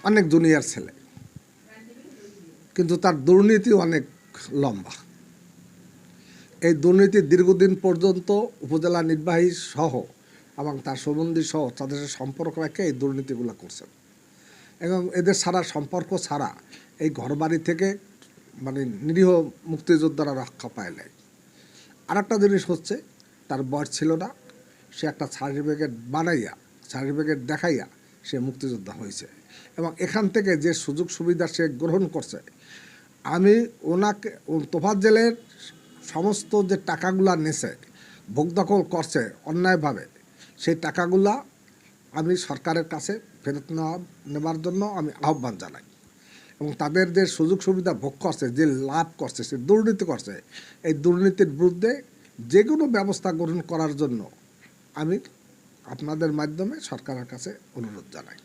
অনেক দুনিয়ার ছেলে, কিন্তু তার দুর্নীতি অনেক লম্বা। এই দুর্নীতি দীর্ঘদিন পর্যন্ত উপজেলা নির্বাহী সহ এবং তার সম্বন্ধী সহ তাদের সম্পর্ক রেখে এই দুর্নীতিগুলো করছেন, এবং এদের ছাড়া সম্পর্ক ছাড়া এই ঘরবাড়ি থেকে মানে নিরীহ মুক্তিযোদ্ধারা রক্ষা পায় নাই। আর একটা জিনিস হচ্ছে, তার বয়স ছিল না, সে একটা সার্টিফিকেট বানাইয়া সার্টিফিকেট দেখাইয়া সে মুক্তিযোদ্ধা হয়েছে, এবং এখান থেকে যে সুযোগ সুবিধা সে গ্রহণ করছে, আমি ওনাকে তোফাজ্জলের সমস্ত যে টাকাগুলা নেছে, ভোগ দখল করছে অন্যায়ভাবে, সেই টাকাগুলা আমি সরকারের কাছে ফেরত নেওয়ার জন্য আমি আহ্বান জানাই, এবং তাদের যে সুযোগ সুবিধা ভোগ করছে, যে লাভ করছে, সে দুর্নীতি করছে, এই দুর্নীতির বিরুদ্ধে যে কোনো ব্যবস্থা গ্রহণ করার জন্য আমি আপনাদের মাধ্যমে সরকারের কাছে অনুরোধ জানাই।